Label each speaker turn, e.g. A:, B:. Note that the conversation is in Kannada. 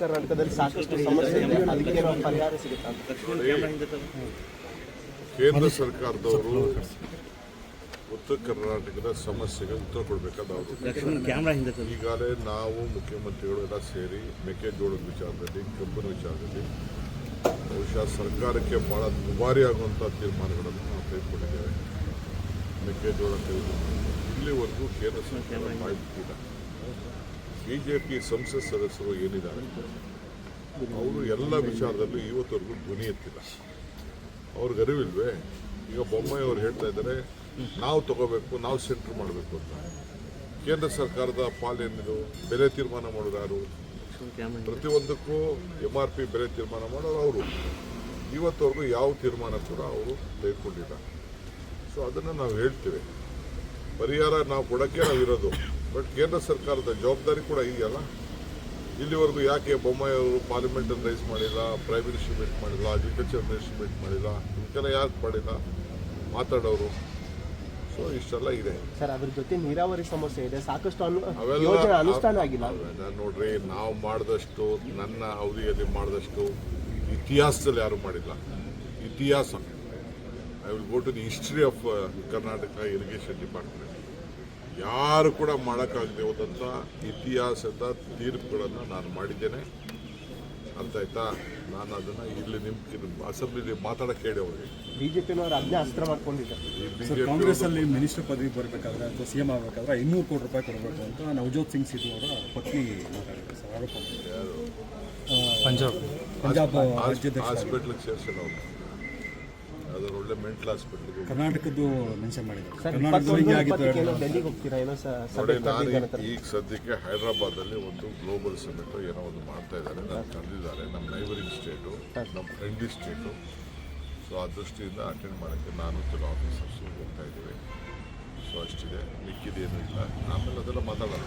A: ಕರ್ನಾಟಕದಲ್ಲಿ ಸಾಕಷ್ಟು ಸಮಸ್ಯೆ ಇದೆ, ಅದಕ್ಕೆ ನಾವು ಪರಿಹಾರ ಸಿಗುತ್ತೆ ಅಂತ.
B: ಕೇಂದ್ರ ಸರ್ಕಾರದವರು ಉತ್ತರ ಕರ್ನಾಟಕದ ಸಮಸ್ಯೆಗೆ ಉತ್ತರ ಕೊಡಬೇಕಾದವರು. ಈಗಾಗಲೇ ನಾವು ಮುಖ್ಯಮಂತ್ರಿಗಳು ಎಲ್ಲ ಸೇರಿ ಮೆಕ್ಕೆಜೋಳದ ವಿಚಾರದಲ್ಲಿ, ಕಬ್ಬಿನ ವಿಚಾರದಲ್ಲಿ ಬಹುಶಃ ಸರ್ಕಾರಕ್ಕೆ ಭಾಳ ದುಬಾರಿಯಾಗುವಂಥ ತೀರ್ಮಾನಗಳನ್ನು ನಾವು ತೆಗೆದುಕೊಂಡಿದ್ದೇವೆ. ಮೆಕ್ಕೆಜೋಳ ತೆಗೆದುಕೊಂಡು ಇಲ್ಲಿವರೆಗೂ ಕೇಂದ್ರ ಸರ್ಕಾರ ಮಾಡಿಬಿಟ್ಟಿಲ್ಲ. ಬಿಜೆಪಿ ಸಂಸತ್ ಸದಸ್ಯರು ಏನಿದ್ದಾರೆ ಅವರು ಎಲ್ಲ ವಿಚಾರದಲ್ಲೂ ಇವತ್ತವರೆಗೂ ಧ್ವನಿ ಎತ್ತಿಲ್ಲ. ಅವ್ರಿಗೆ ಅರಿವಿಲ್ವೇ? ಈಗ ಬೊಮ್ಮಾಯಿ ಅವರು ಹೇಳ್ತಾ ಇದ್ದಾರೆ ನಾವು ತಗೋಬೇಕು, ನಾವು ಸೆಂಟ್ರ್ ಮಾಡಬೇಕು ಅಂತ. ಕೇಂದ್ರ ಸರ್ಕಾರದ ಪಾಲೇನಿದು? ಬೆಲೆ ತೀರ್ಮಾನ ಮಾಡೋದು ಯಾರು? ಪ್ರತಿಯೊಂದಕ್ಕೂ MRP ಬೆಲೆ ತೀರ್ಮಾನ ಮಾಡೋರು ಅವರು. ಇವತ್ತವರೆಗೂ ಯಾವ ತೀರ್ಮಾನ ಕೂಡ ಅವರು ತೆಗೆದುಕೊಂಡಿಲ್ಲ. ಸೊ ಅದನ್ನು ನಾವು ಹೇಳ್ತೀವಿ, ಪರಿಹಾರ ನಾವು ಕೊಡೋಕ್ಕೆ ನಾವು ಇರೋದು. ಬಟ್ ಕೇಂದ್ರ ಸರ್ಕಾರದ ಜವಾಬ್ದಾರಿ ಕೂಡ ಇದೆಯಲ್ಲ. ಇಲ್ಲಿವರೆಗೂ ಯಾಕೆ ಬೊಮ್ಮಾಯಿ ಅವರು ಪಾರ್ಲಿಮೆಂಟನ್ನು ರೈಸ್ ಮಾಡಿಲ್ಲ, ಪ್ರೈಮ್ ಮಿನಿಸ್ಟರ್ ಮೀಟ್ ಮಾಡಿಲ್ಲ, ಅಗ್ರಿಕಲ್ಚರ್ ಮಿನಿಸ್ಟರ್ ಮೀಟ್ ಮಾಡಿಲ್ಲ, ಇದಕ್ಕೆಲ್ಲ ಯಾಕೆ ಮಾಡಿಲ್ಲ ಮಾತಾಡೋರು? ಸೊ ಇಷ್ಟೆಲ್ಲ ಇದೆ
A: ಸರ್. ಅದ್ರ ಜೊತೆ ನೀರಾವರಿ ಸಮಸ್ಯೆ ಇದೆ, ಸಾಕಷ್ಟು ಯೋಜನೆ ಅನುಷ್ಠಾನ ಆಗಿಲ್ಲ.
B: ನೋಡ್ರಿ, ನಾವು ಮಾಡಿದಷ್ಟು, ನನ್ನ ಅವಧಿಯಲ್ಲಿ ಮಾಡಿದಷ್ಟು ಇತಿಹಾಸದಲ್ಲಿ ಯಾರು ಮಾಡಿಲ್ಲ. ಇತಿಹಾಸ, I will go to the history of Karnataka irrigation department. ಯಾರು ಕೂಡ ಮಾಡೋಕ್ಕಾಗದೆ ಹೋದಂಥ ಇತಿಹಾಸದ ತೀರ್ಪುಗಳನ್ನು ನಾನು ಮಾಡಿದ್ದೇನೆ. ಅರ್ಥ ಆಯ್ತಾ? ನಾನು ಅದನ್ನು ಇಲ್ಲಿ ನಿಮ್ಮ ಅಸೆಂಬ್ಲಿಲಿ ಮಾತಾಡೋಕ್ಕೆ ಹೇಳಿ ಅವರಿಗೆ.
A: ಬಿಜೆಪಿನವರು ಅದನ್ನೇ ಅಸ್ತ್ರ ಮಾಡ್ಕೊಂಡಿದ್ದಾರೆ.
C: ಕಾಂಗ್ರೆಸ್ ಅಲ್ಲಿ ಮಿನಿಸ್ಟರ್ ಪದವಿ ಬರಬೇಕಾದ್ರೆ ಅಥವಾ CM ಆಗಬೇಕಾದ್ರೆ 200 ಕೋಟಿ ರೂಪಾಯಿ ಕೊಡಬೇಕು ಅಂತ ನವಜೋತ್ ಸಿಂಗ್ ಸಿಧು ಅವರ ಪತ್ನಿ ಮಾತಾಡಿದ್ದಾರೆ ಸರ್. ಆರೋಪ ಪಂಜಾಬ್ ರಾಜ್ಯಾಧ್ಯಕ್ಷ
B: ಹಾಸ್ಪಿಟ್ಲಿಗೆ ಸೇರಿಸಿಲ್ಲ ಅವರು. ಅದರ ಒಳ್ಳೆ ಮೆಂಟಲ್ ಹಾಸ್ಪಿಟ್ಲಿಗೆ
C: ಕರ್ನಾಟಕದ್ದು ಮೆನ್ಷನ್ ಮಾಡಿದ್ದಾರೆ.
B: ನೋಡಿ, ನಾನು ಈಗ ಸದ್ಯಕ್ಕೆ ಹೈದರಾಬಾದಲ್ಲಿ ಒಂದು ಗ್ಲೋಬಲ್ ಸಮಿಟ್ ಏನೋ ಒಂದು ಮಾಡ್ತಾ ಇದ್ದಾರೆ, ನಾನು ಕರೆದಿದ್ದಾರೆ. ನಮ್ಮ ನೈಬರಿಂಗ್ ಸ್ಟೇಟು, ನಮ್ಮ ಫ್ರೆಂಡ್ಲಿ ಸ್ಟೇಟು. ಸೊ ಆ ದೃಷ್ಟಿಯಿಂದ ಅಟೆಂಡ್ ಮಾಡೋಕ್ಕೆ ನಾನು ಕೆಲವು ಆಫೀಸರ್ಸು ಹೋಗ್ತಾ ಇದ್ದೀವಿ. ಸೊ ಅಷ್ಟಿದೆ, ಮಿಕ್ಕಿದೇನೂ ಇಲ್ಲ. ಆಮೇಲೆ ಅದೆಲ್ಲ ಮಾತಾಡೋಣ.